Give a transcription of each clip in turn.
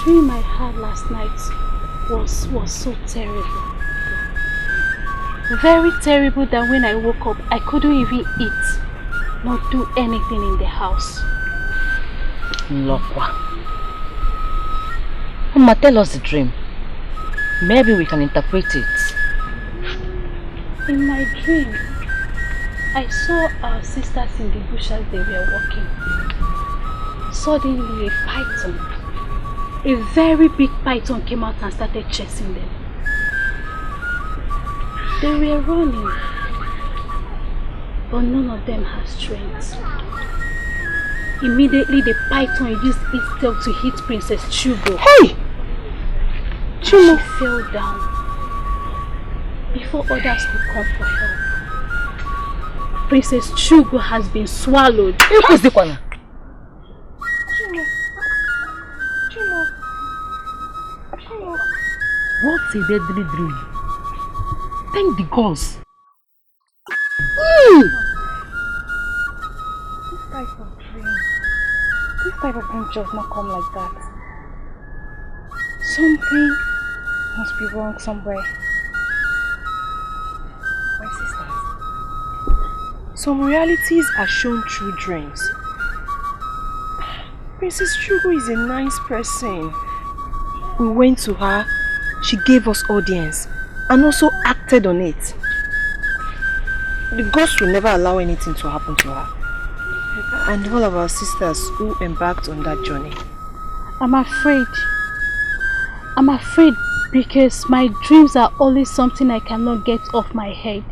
dream I had last night was so terrible. Very terrible that when I woke up, I couldn't even eat, nor do anything in the house. Lokwa. Mama, tell us the dream. Maybe we can interpret it. In my dream, I saw our sisters in the bush as they were walking. Suddenly a python, a very big python, came out and started chasing them. They were running, but none of them had strength. Immediately the python used its tail to hit Princess Chugo. Hey! She fell down before others could come for help. Princess Chugo has been swallowed. Who's the corner? What's a deadly dream? Thank the gods. This type of dream does not come like that. Something must be wrong somewhere. My sisters, some realities are shown through dreams. Princess Chugo is a nice person. We went to her, she gave us audience, and also acted on it. The ghost will never allow anything to happen to her. And all of our sisters who embarked on that journey. I'm afraid because my dreams are always something I cannot get off my head.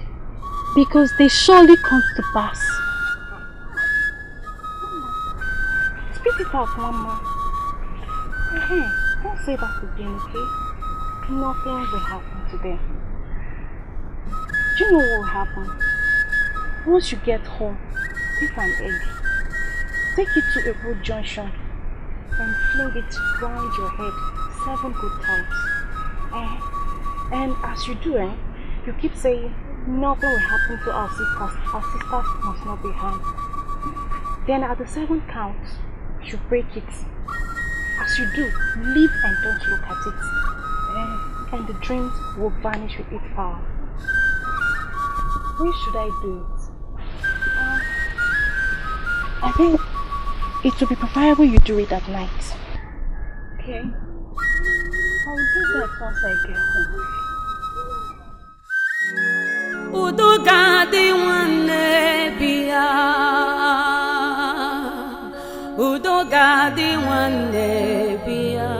Because they surely come to pass. Spit it out, Mama. Hey, don't say that again, okay? Nothing will happen to them. Do you know what will happen? Once you get home, take an egg, take it to a road junction, and fling it round your head 7 good times. And as you do, you keep saying, nothing will happen to our sisters must not be harmed. Then at the 7th count, you break it. As you do, leave and don't look at it. And the dreams will vanish with its power. When should I do it? I think it would be preferable you do it at night. Okay. I'll do that once I get home. Udogadi wane biya, Udogadi wane biya,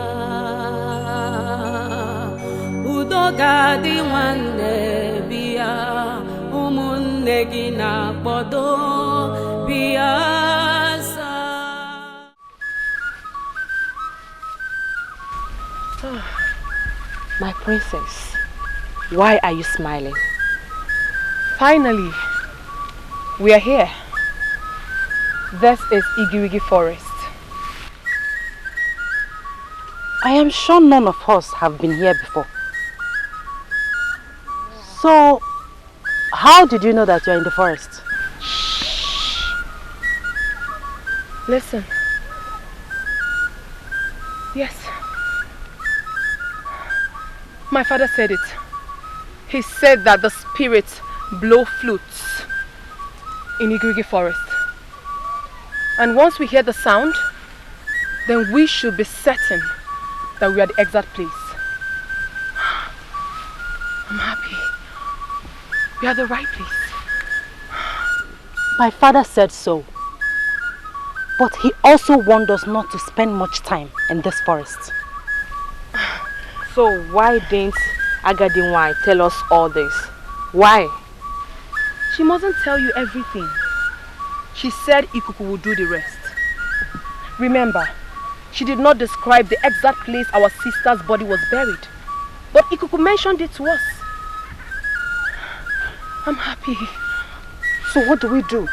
Udogadi wane biya, umunne gina bodo biya sa. My princess, why are you smiling? Finally, we are here. This is Igirigi Forest. I am sure none of us have been here before. So, how did you know that you are in the forest? Listen. Yes. My father said it. He said that the spirits blow flutes in Igirigi Forest. And once we hear the sound, then we should be certain that we are the exact place. I'm happy. We are the right place. My father said so. But he also warned us not to spend much time in this forest. So why didn't Agadinwai tell us all this? Why? She mustn't tell you everything. She said Ikuku will do the rest. Remember, she did not describe the exact place our sister's body was buried. But Ikuku mentioned it to us. I'm happy. So what do we do?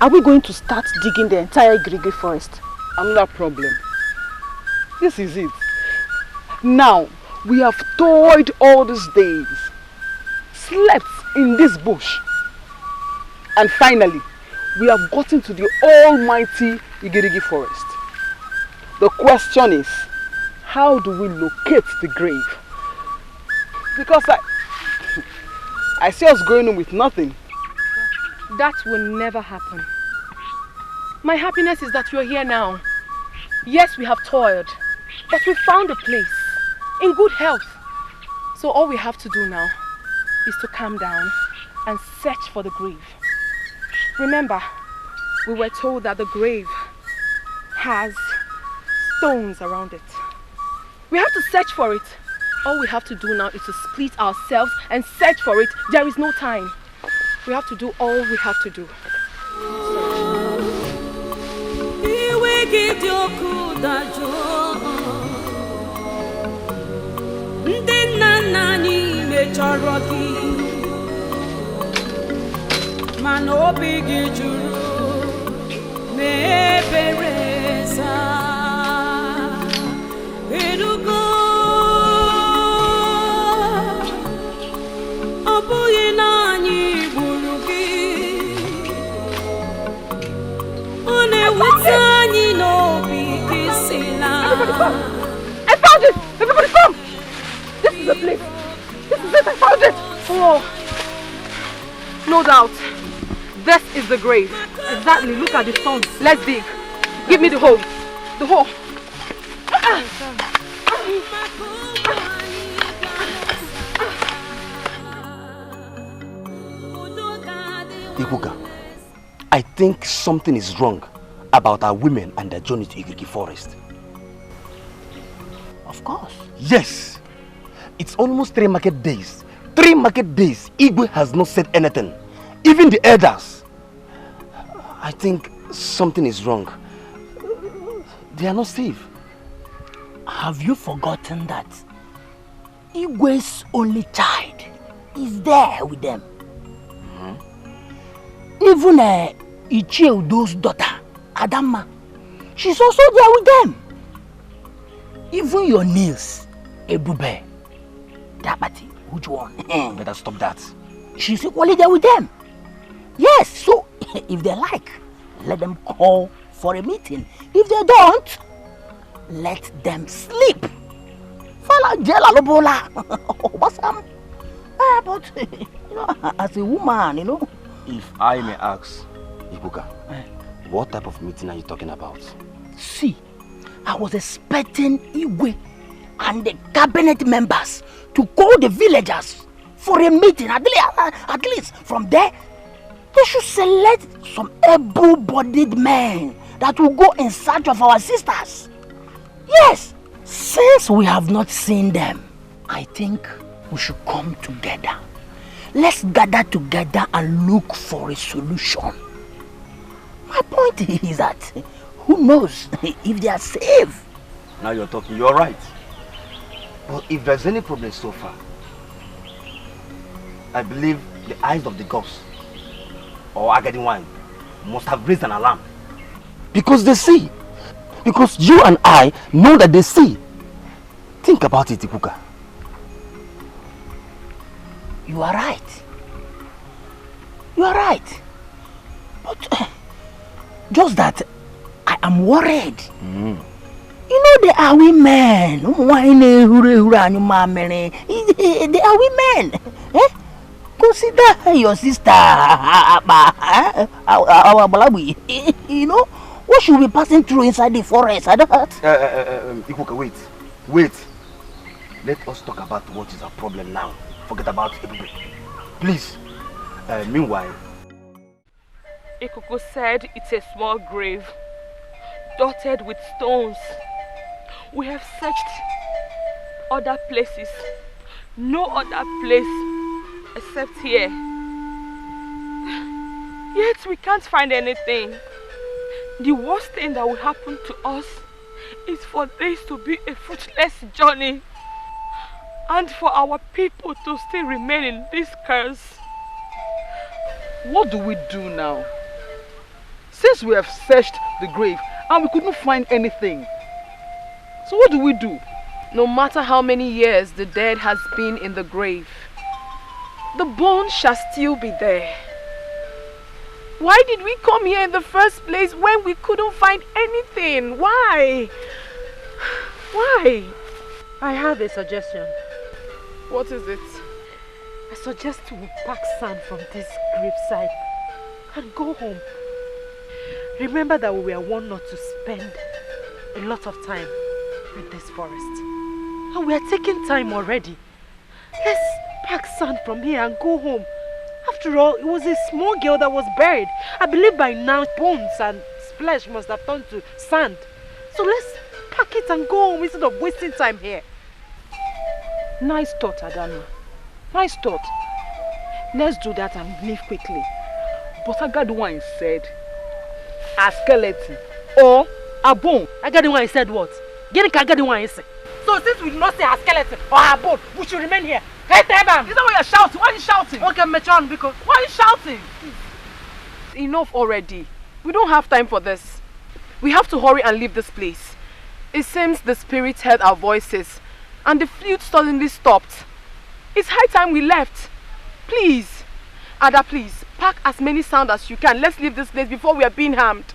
Are we going to start digging the entire Igirigi forest? Another problem. This is it. Now, we have toiled all these days, slept in this bush, and finally, we have gotten to the almighty Igirigi forest. The question is, how do we locate the grave? Because I see us going home with nothing. That will never happen. My happiness is that you're here now. Yes, we have toiled, but we found a place in good health. So all we have to do now is to calm down and search for the grave. Remember, we were told that the grave has stones around it. We have to search for it. All we have to do now is to split ourselves and search for it. There is no time. We have to do all we have to do. I found it! Everybody come! This is the place! This is it! I found it! Oh! No doubt. This is the grave. Exactly. Look at the stones. Let's dig. Give me the hole. The hole. Ikuka, I think something is wrong about our women and their journey to Igirigi forest. Of course. Yes. It's almost 3 market days. 3 market days. Igwe has not said anything. Even the elders. I think something is wrong. They are not safe. Have you forgotten that Igwe's only child is there with them? Even Ichie Udo's daughter, Adama, she's also there with them. Even your niece, Ebube, Dabati, which one? Better stop that. She's equally there with them. Yes, so if they like, let them call for a meeting. If they don't, let them sleep. Fala jela lobola. But you know, as a woman, you know. If I may ask, Ikuka, what type of meeting are you talking about? See, I was expecting Igwe and the cabinet members to call the villagers for a meeting. At least from there, they should select some able-bodied men that will go in search of our sisters. Yes, since we have not seen them, I think we should come together. Let's gather together and look for a solution. My point is that who knows if they are safe? Now you're talking, you're right. But if there's any problem so far, I believe the eyes of the gods or Agadi wine must have raised an alarm. Because they see. Because you and I know that they see. Think about it, Ikuka. You are right. You are right. But just that I am worried. You know, they are women. They are women. Eh? Consider your sister. You know, what should be passing through inside the forest? Ikuka, wait. Let us talk about what is our problem now. Forget about everybody. Please. Meanwhile, Ikuku said it's a small grave, dotted with stones. We have searched other places. No other place except here. Yet we can't find anything. The worst thing that will happen to us is for this to be a fruitless journey. And for our people to still remain in this curse. What do we do now? Since we have searched the grave and we couldn't find anything. So what do we do? No matter how many years the dead has been in the grave, the bones shall still be there. Why did we come here in the first place when we couldn't find anything? Why? Why? I have a suggestion. What is it? I suggest we pack sand from this graveside and go home. Remember that we were warned not to spend a lot of time in this forest. And we are taking time already. Let's pack sand from here and go home. After all, it was a small girl that was buried. I believe by now bones and flesh must have turned to sand. So let's pack it and go home instead of wasting time here. Nice thought, Adana. Nice thought. Let's do that and leave quickly. But Agaduwan said a skeleton or a bone. Agaduwan said what? Get Agaduwan say. So since we do not say a skeleton or a bone, we should remain here. Hey, Teban! Is that why you're shouting? Why are you shouting? Okay, Metron, because... Why are you shouting? Enough already. We don't have time for this. We have to hurry and leave this place. It seems the spirits heard our voices and the flute suddenly stopped. It's high time we left. Please, Ada, please, pack as many sound as you can. Let's leave this place before we are being harmed.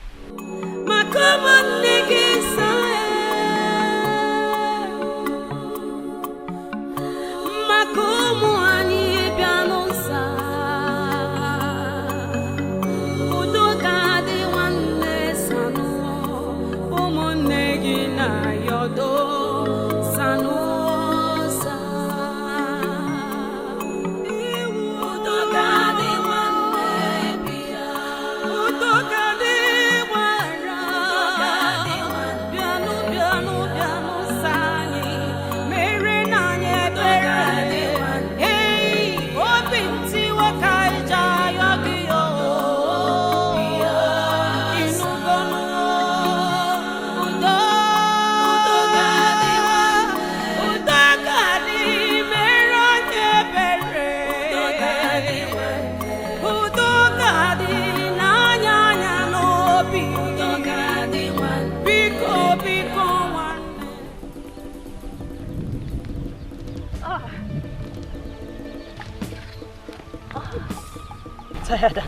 Tired.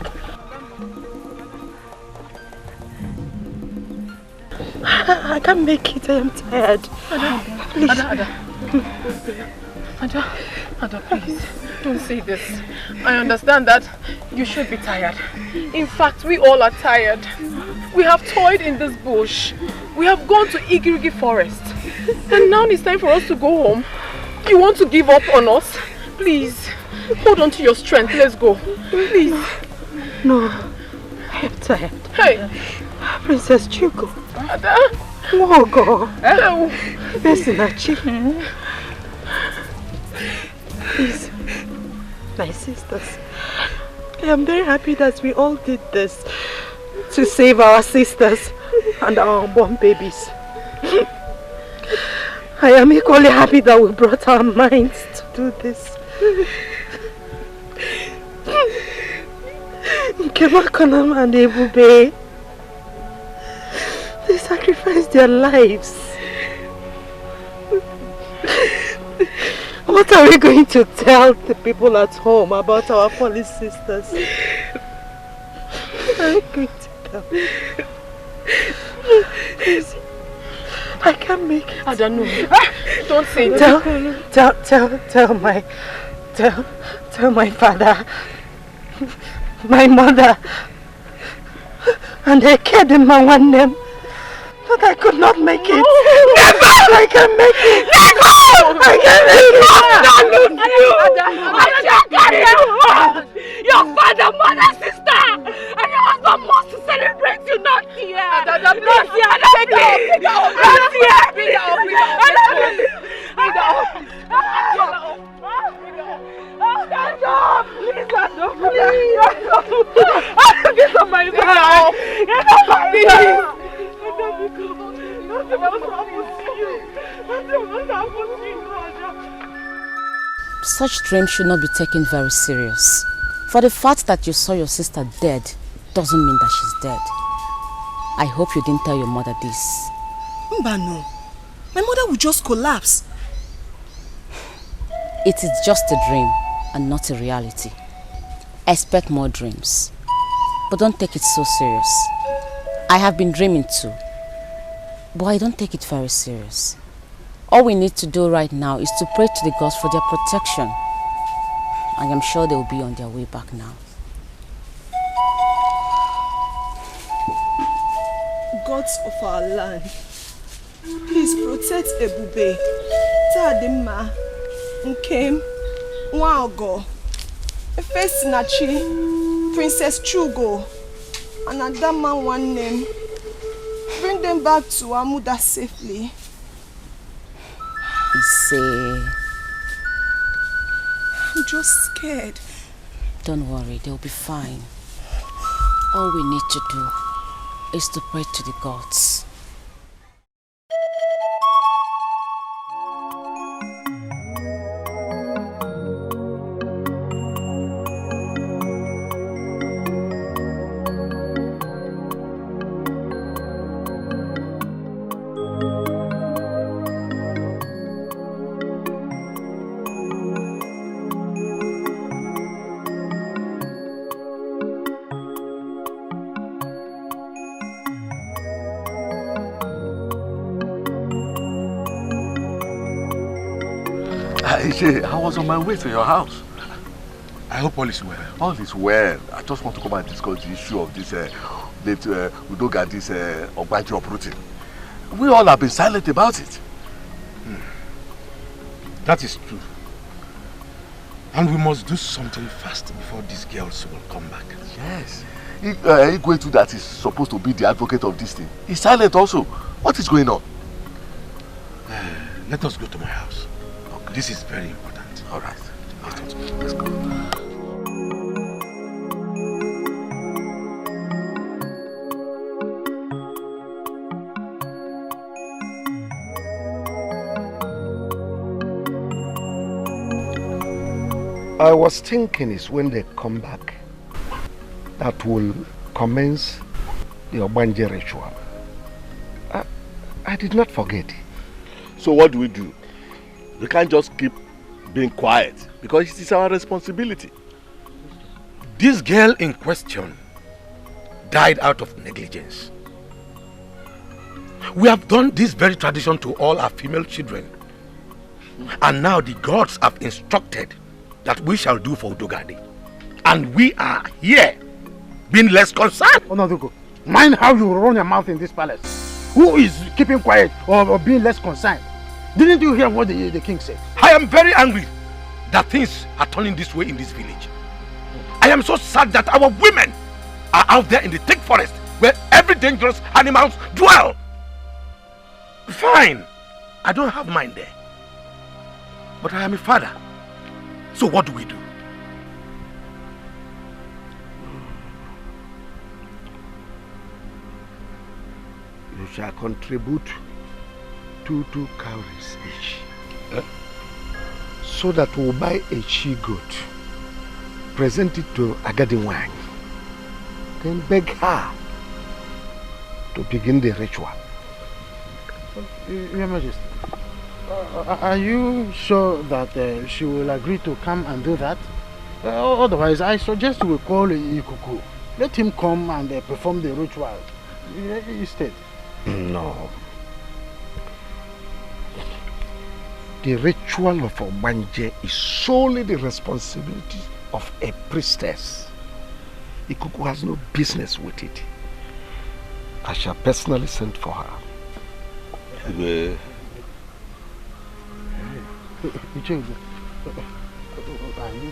I can't make it. I am tired. Please. Ada, please, don't say this. I understand that you should be tired. In fact, we all are tired. We have toiled in this bush. We have gone to Igirigi forest. And now it's time for us to go home. You want to give up on us? Please, hold on to your strength. Let's go. Please. No, I am tired. Hey, Princess Chuko. Ada. Wogo. Hello. Besinachi. Please, my sisters. I am very happy that we all did this to save our sisters and our unborn babies. I am equally happy that we brought our minds to do this. Nkemakonam and Ebube, they sacrificed their lives. What are we going to tell the people at home about our fallen sisters? I'm going to tell. Please, I can't make it. I don't know. Don't say it. Tell my father, my mother, and Ekeh the man one name that I could not make it. Never! I can make it. Never! I can make it. Your father, mother, sister, and your husband must celebrate you, not here. Not here. Stand up! Please stand up! Get on my back! Get on my back! Such dreams should not be taken very serious. For the fact that you saw your sister dead doesn't mean that she's dead. I hope you didn't tell your mother this. Mbano, my mother would just collapse. It is just a dream and not a reality. Expect more dreams. But don't take it so serious. I have been dreaming too. But I don't take it very serious. All we need to do right now is to pray to the gods for their protection. I am sure they will be on their way back now. Gods of our land, please protect Ebube, Tadima, Nkem, Nwaogo, Efesinachi, Princess Chugo, and Adama one name. Bring them back to Amuda safely. I'm just scared. Don't worry, they'll be fine. All we need to do is to pray to the gods. I was on my way to your house. I hope all is well. All is well. I just want to come and discuss the issue of this Udoga, this Obaji uprooting. We all have been silent about it. That is true. And we must do something fast before these girls will come back. Yes. Igwe that is supposed to be the advocate of this thing is silent also. What is going on? Let us go to my house. Okay. This is very important. All right. Let's go. I was thinking is when they come back that will commence the Obanje ritual. I did not forget. So what do? We can't just keep being quiet because it is our responsibility. This girl in question died out of negligence. We have done this very tradition to all our female children. And now the gods have instructed that we shall do for Udogade. And we are here being less concerned. Onadugo, mind how you run your mouth in this palace. Who is keeping quiet or being less concerned? Didn't you hear what the king said? I am very angry that things are turning this way in this village. I am so sad that our women are out there in the thick forest where every dangerous animals dwell. Fine, I don't have mine there. But I am a father. So what do we do? You shall contribute 2 cowries each. So that we'll buy a she-goat, present it to Agadiwang, then beg her to begin the ritual. Your Majesty, are you sure that she will agree to come and do that? Otherwise, I suggest we call Ikuku. Let him come and perform the ritual instead. No. The ritual of Obanje is solely the responsibility of a priestess. Ikuku has no business with it. I shall personally send for her. Are you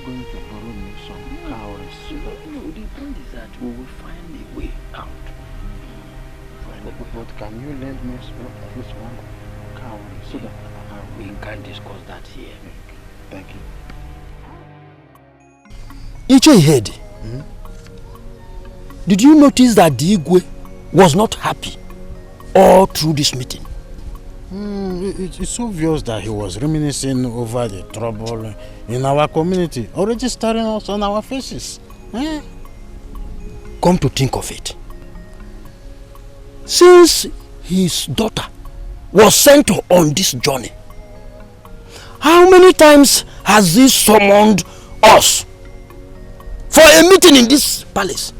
going to borrow me some cowries? No, the point is that we will find a way out. But can you lend me at least one cowrie so that we can discuss that here? Thank you. Ekeh, did you notice that the Igwe was not happy all through this meeting? It's obvious that he was reminiscing over the trouble in our community, already staring us on our faces. Come to think of it, since his daughter was sent on this journey, how many times has he summoned us for a meeting in this palace?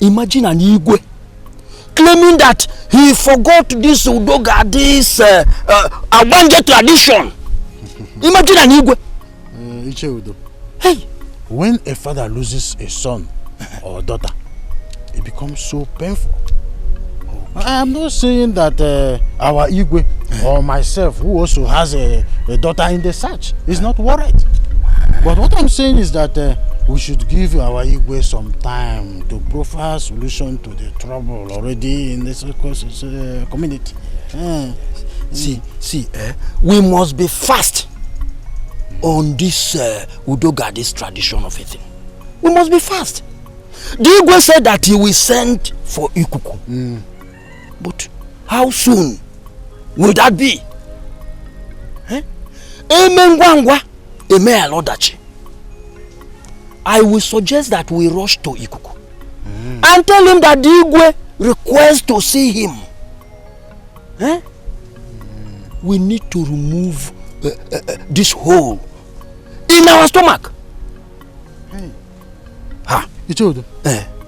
Imagine an Igwe claiming that he forgot this Udoga, this Abanje tradition. Imagine an Igwe. Icheudo. Hey. When a father loses a son or daughter, it becomes so painful. I am not saying that our Igwe or myself, who also has a daughter in the search, is not worried. But what I'm saying is that we should give our Igwe some time to provide solution to the trouble already in this community. See, we must be fast on this Udoga, this tradition of a thing. We must be fast. The Igwe said that he will send for Ikuku. But how soon will that be? I will suggest that we rush to Ikuku and tell him that the Igwe requests to see him. We need to remove this hole in our stomach. Ichodo,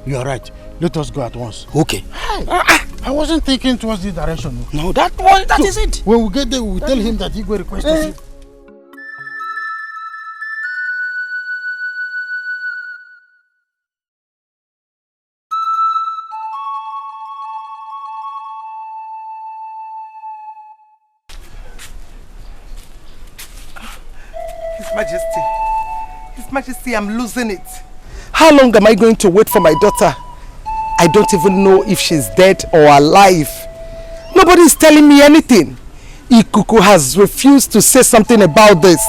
you are right. Let us go at once. Okay. I wasn't thinking towards this direction. No, that is it. When we get there, we will tell him that Igwe requests to see. His Majesty, I'm losing it. How long am I going to wait for my daughter? I don't even know if she's dead or alive. Nobody is telling me anything. Ikuku has refused to say something about this.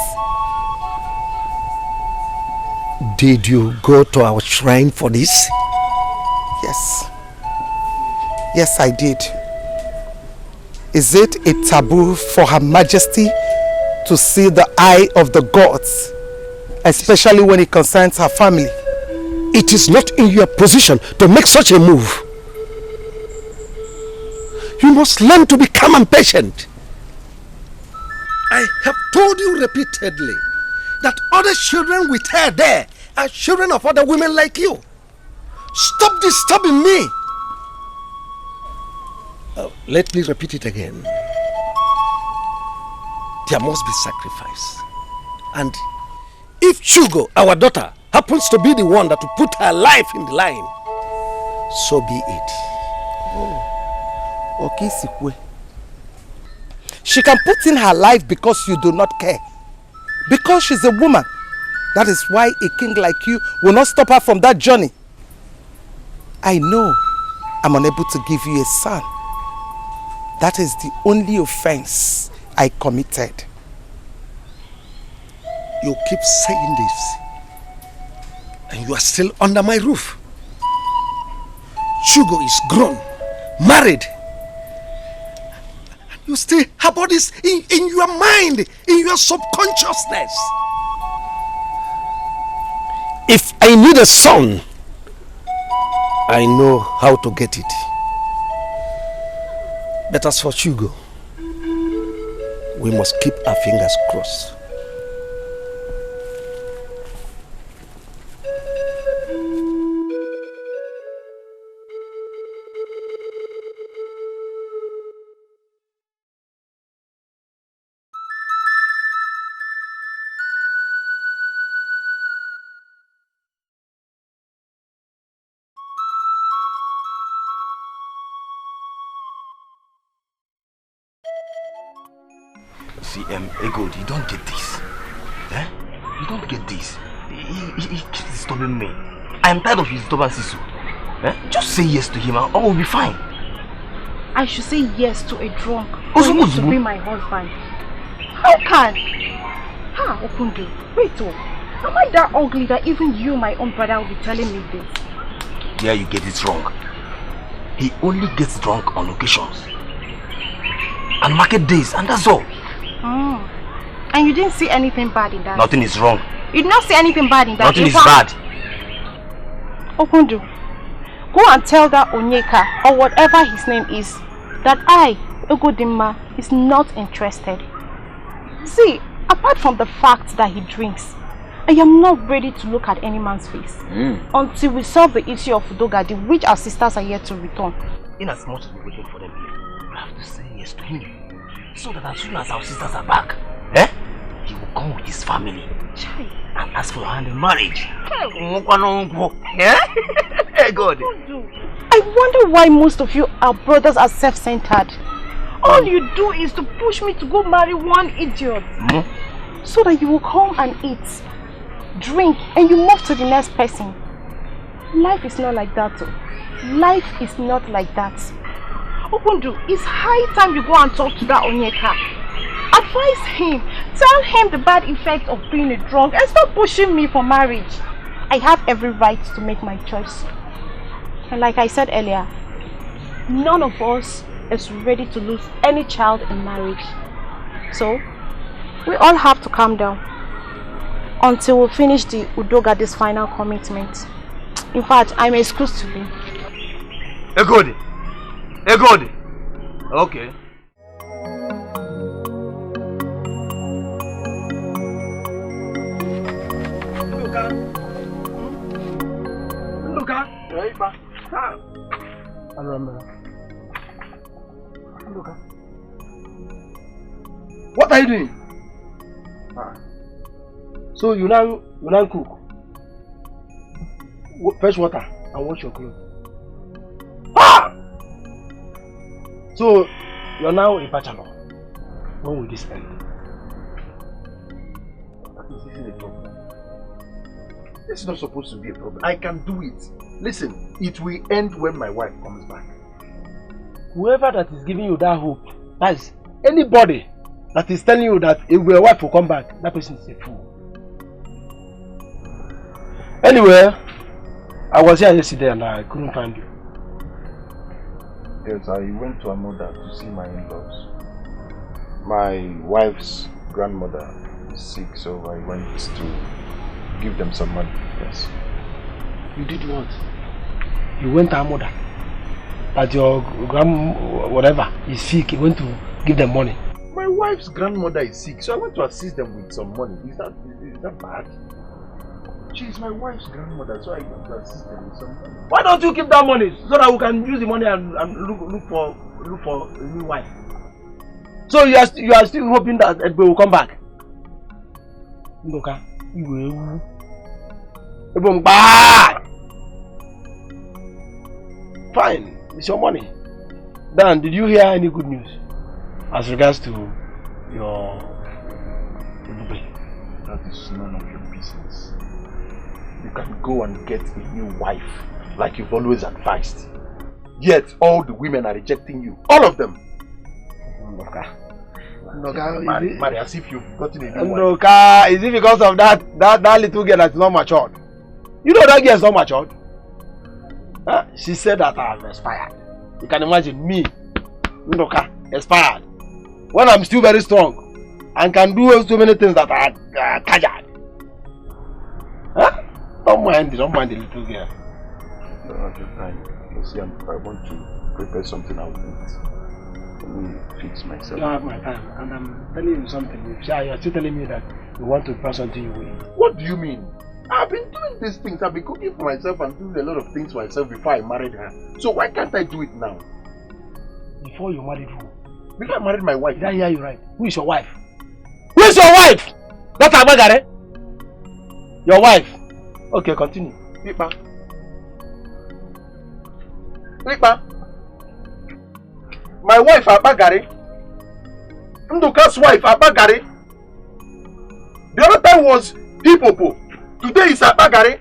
Did you go to our shrine for this? Yes. Yes, I did. Is it a taboo for Her Majesty to see the eye of the gods, especially when it concerns her family? It is not in your position to make such a move. You must learn to be calm and patient. I have told you repeatedly that other children with her there are children of other women like you. Stop disturbing me. Let me repeat it again. There must be sacrifice. And if Chugo, our daughter, happens to be the one that will put her life in the line, so be it. Okay, Sikwe. She can put in her life because you do not care. Because she's a woman. That is why a king like you will not stop her from that journey. I know I'm unable to give you a son. That is the only offense I committed. You keep saying this, and you are still under my roof. Chugo is grown, married. You still have all this in your mind, in your subconsciousness. If I need a son, I know how to get it. But as for Chugo, we must keep our fingers crossed. See, Ego, you don't get this. You don't get this. He keeps disturbing me. I am tired of his disturbances. Just say yes to him and all will be fine. I should say yes to a drunk who wants to be my husband. How can? Okundu, wait am I that ugly that even you, my own brother, will be telling me this? Yeah, you get it wrong. He only gets drunk on occasions. And market days, and that's all. And you didn't see anything bad in that? Nothing is wrong. You did not see anything bad in that? Nothing is bad. Okundu, go and tell that Onyeka, or whatever his name is, that I, Ugodimma, is not interested. See, apart from the fact that he drinks, I am not ready to look at any man's face until we solve the issue of Udogadi, which our sisters are yet to return. In as much as we're waiting for them here, have to say yes to him. So that as soon as our sisters are back, he will come with his family and ask for your hand in marriage. Hey, God. I wonder why most of you are brothers are self-centered. All you do is to push me to go marry one idiot. So that you will come and eat, drink, and you move to the next person. Life is not like that. Life is not like that. Okundu, it's high time you go and talk to that Onyeka. Advise him. Tell him the bad effect of being a drunk and stop pushing me for marriage. I have every right to make my choice. And like I said earlier, none of us is ready to lose any child in marriage. So, we all have to calm down until we finish the Udogade's final commitment. In fact, I'm excused to be. Egodi. Egodi. Okay. What are you doing? So you now cook, fetch water and wash your clothes. So you're now a bachelor. When will this end? This isn't a problem. This is not supposed to be a problem. I can do it. Listen, it will end when my wife comes back. Whoever that is giving you that hope, that is anybody that is telling you that if your wife will come back, that person is a fool. Anyway, I was here yesterday and I couldn't find you. Yes, I went to Amoda to see my in-laws. My wife's grandmother is sick, so I went to give them some money. Yes. You did what? You went to Amoda? That your whatever is sick, you went to give them money? My wife's grandmother is sick, so I went to assist them with some money. Is that bad? She is my wife's grandmother, so I went to assist them with some money. Why don't you keep that money so that we can use the money and look for a new wife? So you are still hoping that Ekeh will come back? Ndoka, you will. Fine, it's your money. Dan, did you hear any good news as regards to your Ebube? That is none of your business. You can go and get a new wife like you've always advised. Yet all the women are rejecting you. All of them. Ndoka, marry as if you've gotten a new wife. Ndoka, is it because of that little girl that's not matured? You know that girl is not matured. She said that I have expired. You can imagine me, Ndoka, expired. When I'm still very strong and can do so many things that are casual. Don't mind the little girl. At your time, you see, I want to prepare something I'll eat. Let me fix myself. You don't have my time, and I'm telling you something. You're still telling me that you want to prepare something you will eat. What do you mean? I've been doing these things. I've been cooking for myself and doing a lot of things for myself before I married her. So why can't I do it now? Before you married who? Before I married my wife. Did I hear you right? Who is your wife? Who is your wife? That's Abagare. Your wife. Okay, continue. Pipa. Pipa. My wife Abagare. Nduka's wife Abagare. The other time was Hipopo. Today is Abagare.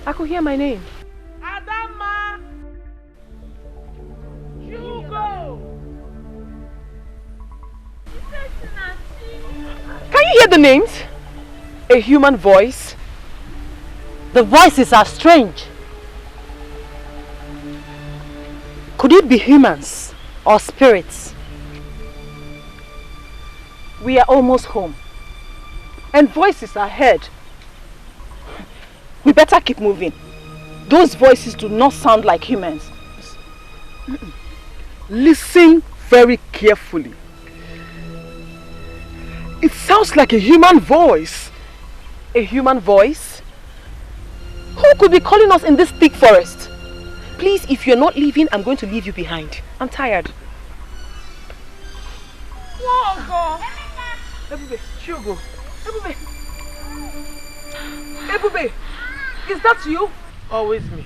I could hear my name. Adama! Hugo! Can you hear the names? A human voice. The voices are strange. Could it be humans or spirits? We are almost home. And voices are heard. We better keep moving. Those voices do not sound like humans. Listen very carefully. It sounds like a human voice. A human voice? Who could be calling us in this thick forest? Please, if you're not leaving, I'm going to leave you behind. I'm tired. Whoa, Ebube, Shugo. Ebube. Ebube, is that you? Always me.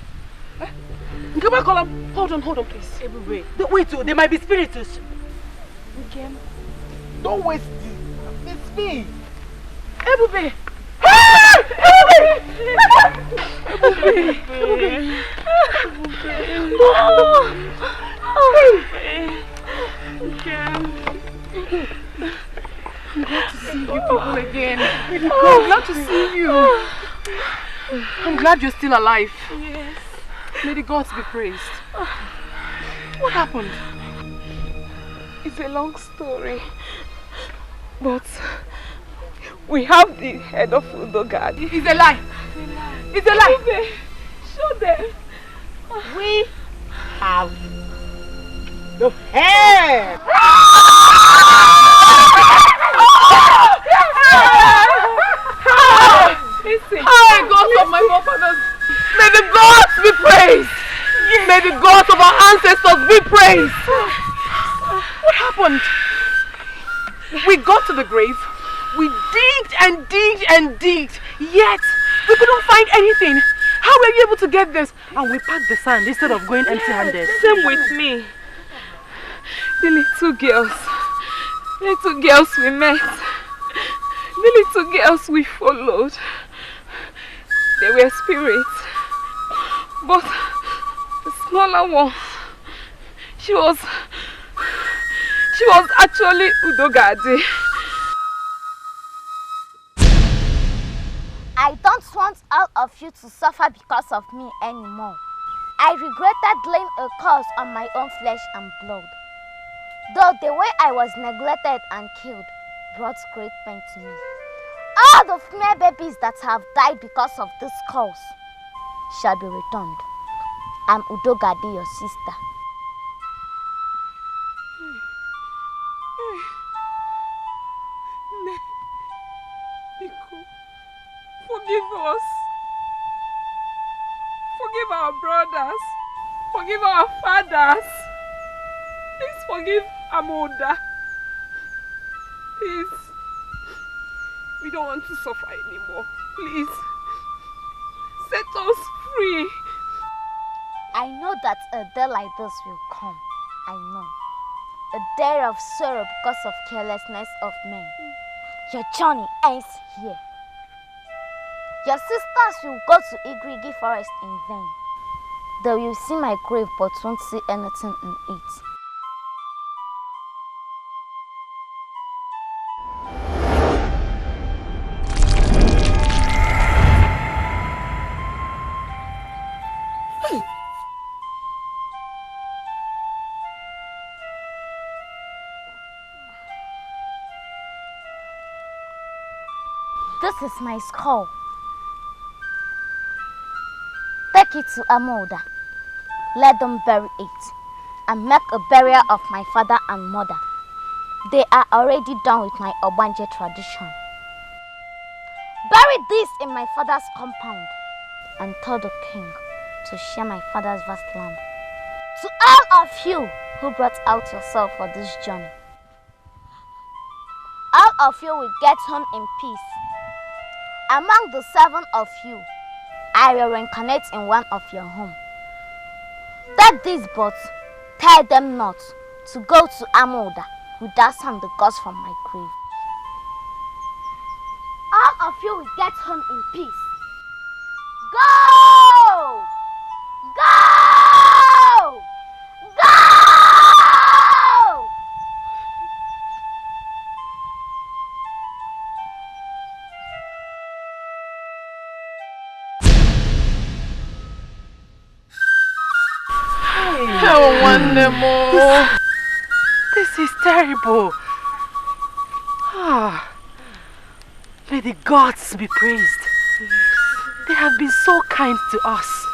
Come on, call him. Hold on, please. Ebube. Wait, there might be spirits. Okay. Don't waste it. It's me. Ebube. I'm glad to see you people again. I'm glad to see you. I'm glad you're still alive. Yes. May the gods be praised. What happened? It's a long story. But we have the head of Udogad. It's a lie. It's a lie. Show them. We have the head. Listen. Hi, gods of my forefathers. May the gods be praised. Yes. May the gods of our ancestors be praised. What happened? We got to the grave. We digged and digged and digged. Yet, we couldn't find anything. How were you able to get this? And we packed the sand instead of going empty-handed. Same with me. The little girls we met. The little girls we followed. They were spirits. But the smaller one, she was actually Udogadi. I don't want all of you to suffer because of me anymore. I regretted laying a curse on my own flesh and blood. Though the way I was neglected and killed brought great pain to me. All the female babies that have died because of this curse shall be returned. I'm Udogadi, your sister. Forgive us. Forgive our brothers. Forgive our fathers. Please forgive Amoda. Please. We don't want to suffer anymore. Please. Set us free. I know that a day like this will come. I know. A day of sorrow because of carelessness of men. Your journey ends here. Your sisters will go to Igrigi forest in vain. They will see my grave but won't see anything in it. This is my skull. Take it to Amoda. Let them bury it and make a burial of my father and mother. They are already done with my Obanje tradition. Bury this in my father's compound and tell the king to share my father's vast land. To all of you who brought out yourself for this journey, all of you will get home in peace. Among the 7 of you, I will reincarnate in one of your homes. Take these boats, tell them not to go to Amoda without some the gods from my grave. All of you will get home in peace. Go! Go! Go! Oh, one This is terrible. May the gods be praised. They have been so kind to us.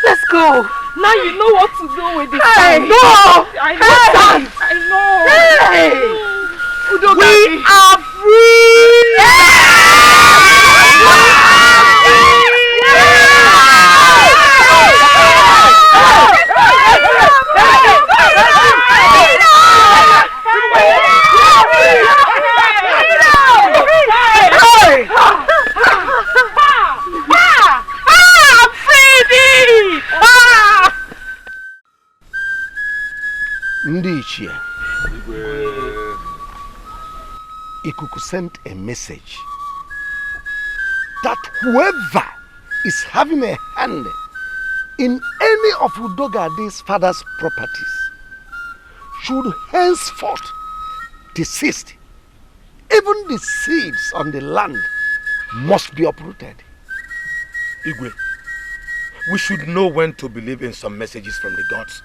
Let's go. Now you know what to do with this. Hey, no! I know. Hey. I know. Hey! We are free! Ndichie, Ikuku sent a message that whoever is having a hand in any of Udogade's father's properties should henceforth desist. Even the seeds on the land must be uprooted. Igwe, we should know when to believe in some messages from the gods.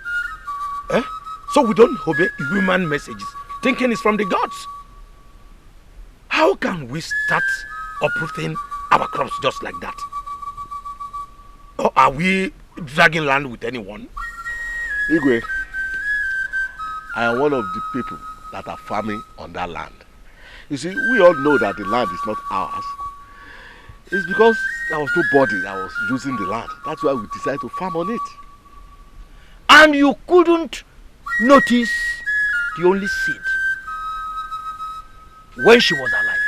So we don't obey human messages, thinking it's from the gods. How can we start uprooting our crops just like that? Or are we dragging land with anyone? Igwe, I am one of the people that are farming on that land. You see, we all know that the land is not ours. It's because there was nobody that was using the land. That's why we decided to farm on it. And you couldn't notice the only seed when she was alive.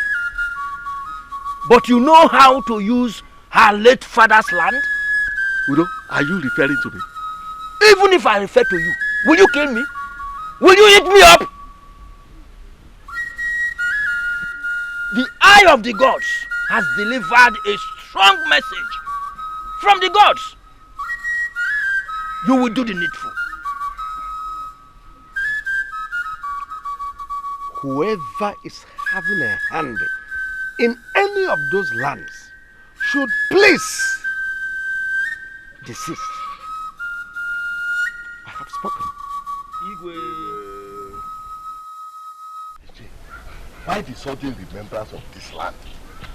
But you know how to use her late father's land? Udo, are you referring to me? Even if I refer to you, will you kill me? Will you eat me up? The eye of the gods has delivered a strong message from the gods. You will do the needful. Whoever is having a hand in any of those lands should please desist. I have spoken. Igwe. Why the sudden remembrance of this land?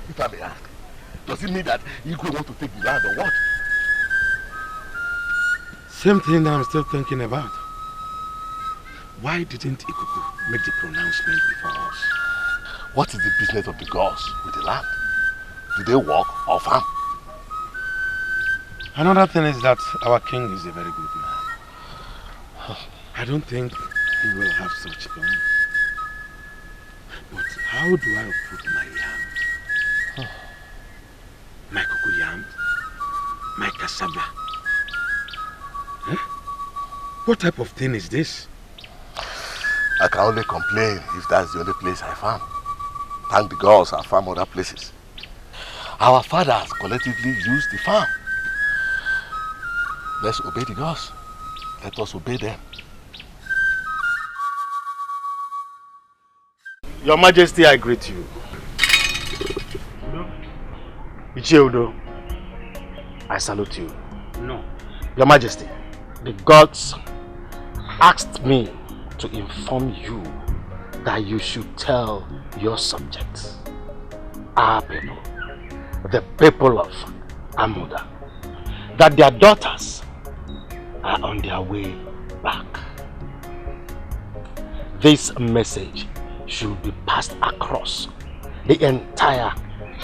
If I may ask, does it mean that Igwe want to take the land or what? Same thing that I'm still thinking about. Why didn't Ikuku make the pronouncement before us? What is the business of the gods with the land? Do they work or farm? Another thing is that our king is a very good man. I don't think he will have such plan. But how do I uproot my yam? My cuckoo yam? My cassava? What type of thing is this? I can only complain if that's the only place I farm. Thank the gods I farm other places. Our fathers collectively used the farm. Let's obey the gods. Let us obey them. Your Majesty, I greet you. Ichie Udo, I salute you. No. Your Majesty, the gods asked me to inform you that you should tell your subjects, our people, the people of Amuda, that their daughters are on their way back. This message should be passed across the entire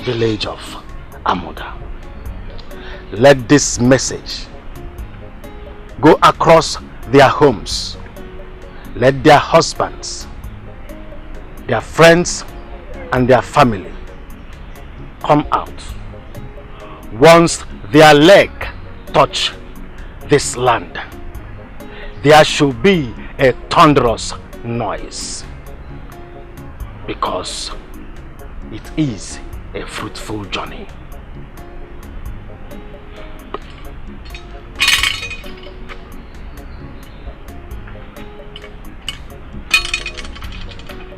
village of Amuda. Let this message go across their homes. Let their husbands, their friends, and their family come out. Once their leg touch this land, there should be a thunderous noise, because it is a fruitful journey.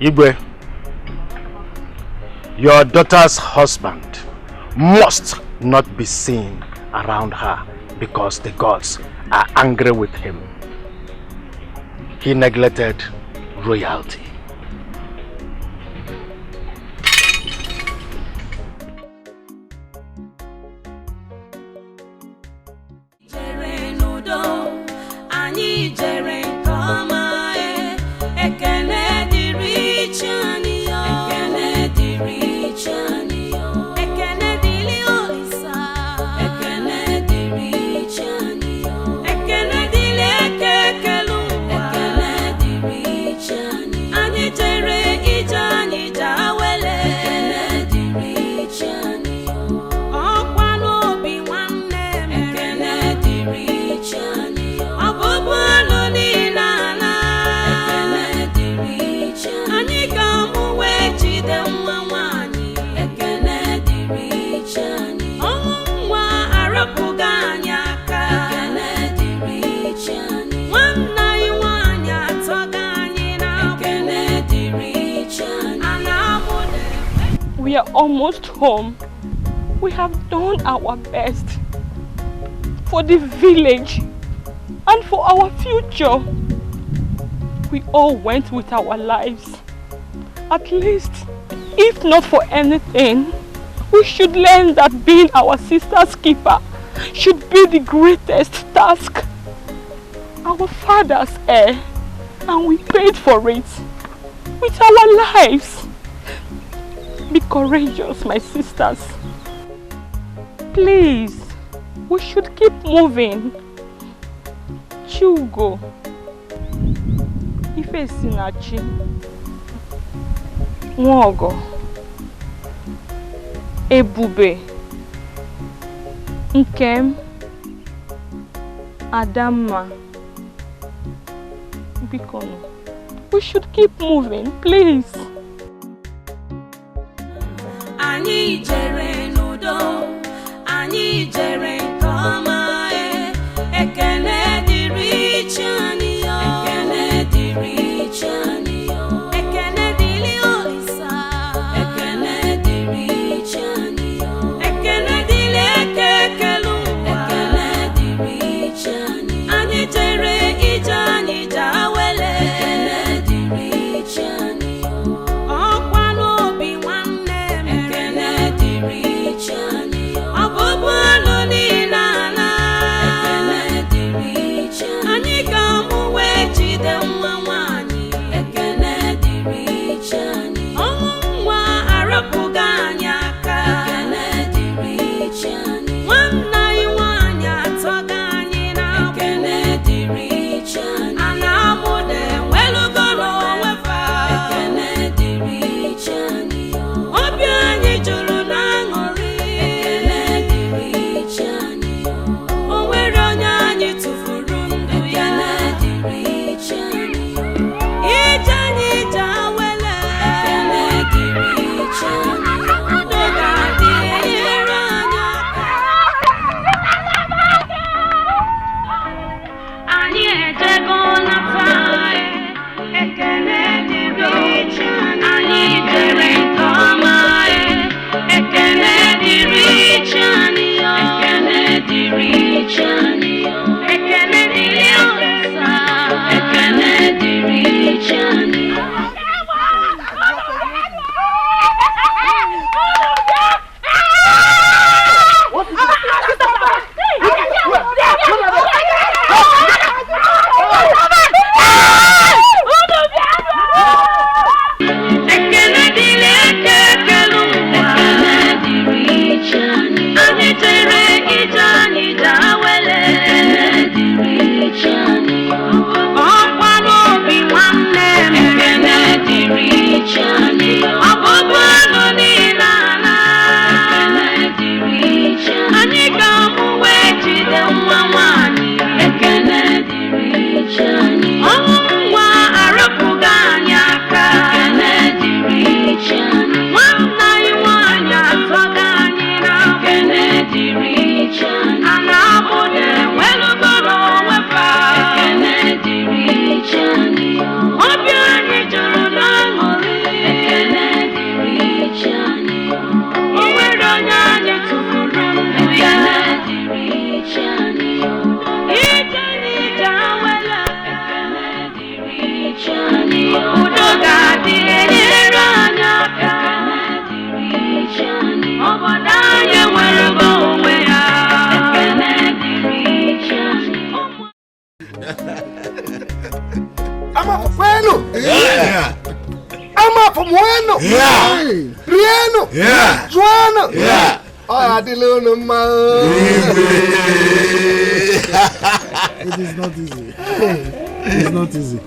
Igwe, your daughter's husband must not be seen around her because the gods are angry with him. He neglected royalty. We are almost home. We have done our best for the village and for our future. We all went with our lives. At least, if not for anything, we should learn that being our sister's keeper should be the greatest task. Our father's heir, and we paid for it with our lives. Be courageous, my sisters. Please, we should keep moving. Chugo. Ife Sinachi. Nwogo. Ebube. Nkem. Adama. Bikono. We should keep moving, please. Anyị jere n'udo, anyị jere nke ọma, ekele dịrị chi anyị yo, ekele dịrị chi anyị yo, ekele dịrị Olisa, ekele dịrị chi anyị yo, ekele dịrị Ekeh kelu ụwa, ekele dịrị chi anyị, anyị jere ije anyị jawele, ekele dịrị chi anyị yo, ọkwa n'obi nwanne m, ekele dịrị chi anyị yo, ọbụbụ ọnụ niile ala, ekele dịrị chi anyị, anyị ga-amụ wee jide nwa nwanyị, ekele dịrị chi anyị, ọnwụ nwa arapụghị anyị aka, ekele dịrị chi anyị, nwanne anyị nwanyị atọghị anyị n'afọ, ekele dịrị chi anyị, a na-amụda enwelugoro onwefa, ekele dịrị chi anyị, obi anyị juru n'aṅụrị, ekele dịrị chi anyị, o nwere onye anyị tụfuru ndụ ya, ekele dịrị chi anyị, ije anyị ije awele, ekele dịrị chi anyị, ndụ ga-adị enyere anyị aka. Anyị ejego nata, ekele dịrị chi anyị, anyị jere nke ọma, ekele dịrị chi anyị yo, ekele dịrị chi anyị yo, ekele dịrị Olisa, ekele dịrị chi anyị yo. Ekele dịrị Ekeh kelu ụwa, ekele dịrị chi anyị, anyị jere ije anyị jawele, Ama bueno. Yeah. Ama bueno. Yeah. Rieno. Yeah. Juana. Yeah. Oh, It is not easy. It's not easy.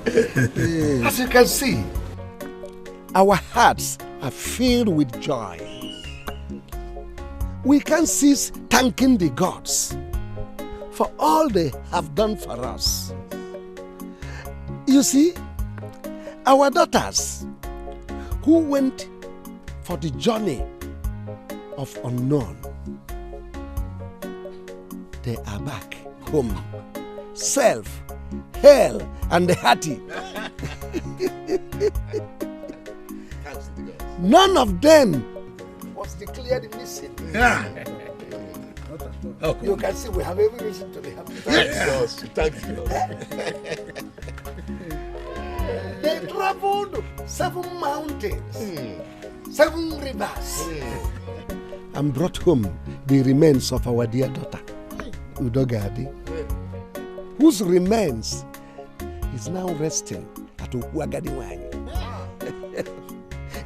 As you can see, our hearts are filled with joy. We can't cease thanking the gods for all they have done for us. You see, our daughters who went for the journey of unknown, they are back home, safe, hale, and hearty. None of them was declared missing. Yeah. You can see we have every reason to be happy. Thank you. They traveled 7 mountains, 7 rivers, and brought home the remains of our dear daughter, Udogadi, whose remains is now resting at Ukwagadiwanyi.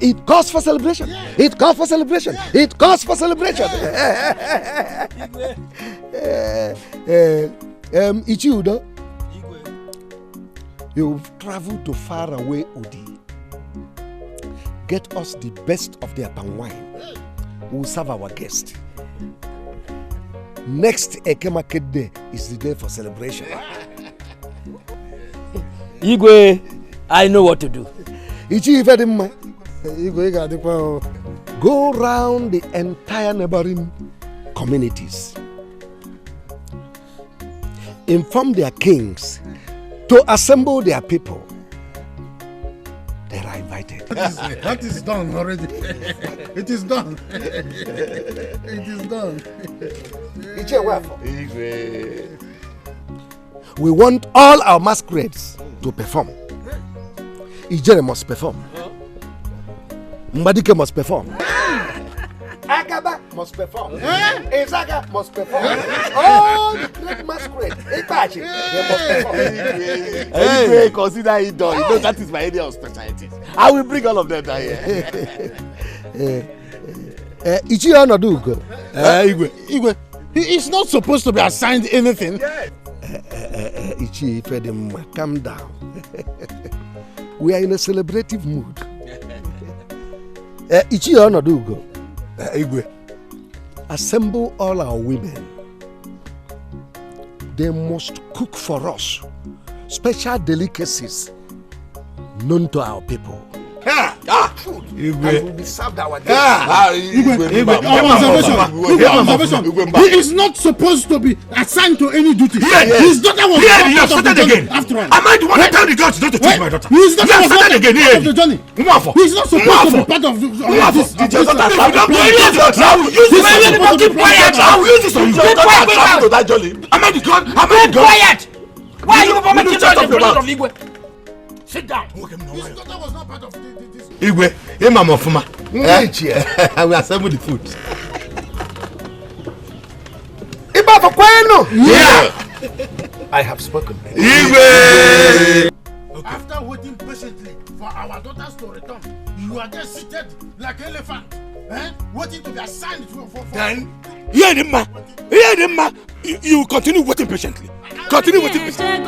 It calls for celebration. It calls for celebration. It calls for celebration. Ichiudo, you've traveled to far away Odi. Get us the best of their palm wine. We'll serve our guest. Next Ekeh market day is the day for celebration. Igwe, I know what to do. Ichi Ifedimma. Go round the entire neighboring communities. Inform their kings to assemble their people. They are invited. That is done already. It is done. It is done. We want all our masquerades to perform. Ijere must perform. Dikeh must perform. Agaba must perform. Ezaga must perform. All the great masquerades, they must perform. Hey, consider it done. You know that is my area of specialties. I will bring all of them down here. Ichi Onodugo. Igwe, he is not supposed to be assigned anything. Ichi Ifedimma, calm down. We are in a celebrative mood. Ichi Onodugo. Igwe, assemble all our women. They must cook for us special delicacies known to our people. Food that will be served our guests. He is not supposed to be assigned to any duty. His daughter was part of the journey. After all, am I the one that tell the gods not to take my daughter? His daughter was part of the journey. He is not supposed to be part of this. Am I the god? Am I the god? Quiet! Why are you making noise in front of Igwe? Sit down. His daughter was not part of this. Igwe, Imam of Fuma. I will assemble the food. Yeah. I have spoken. Igwe! After waiting patiently for our daughters to return, you are just seated like an elephant, waiting to be assigned for. Then, hear them, ma. You continue waiting patiently. Continue waiting patiently.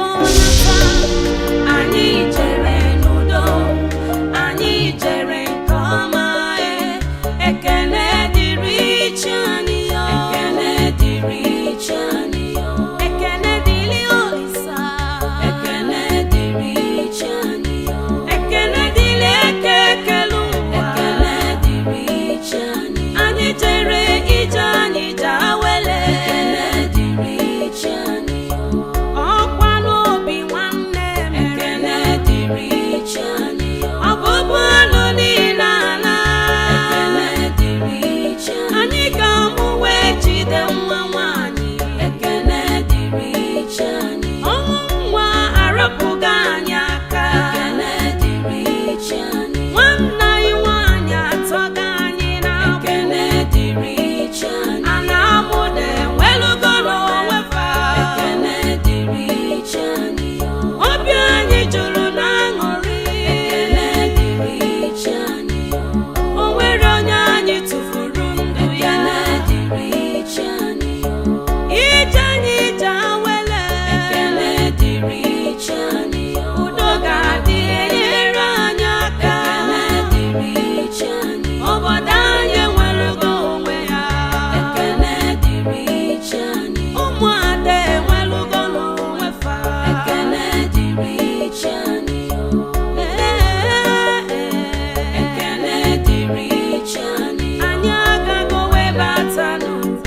Ekene dịrị Chani.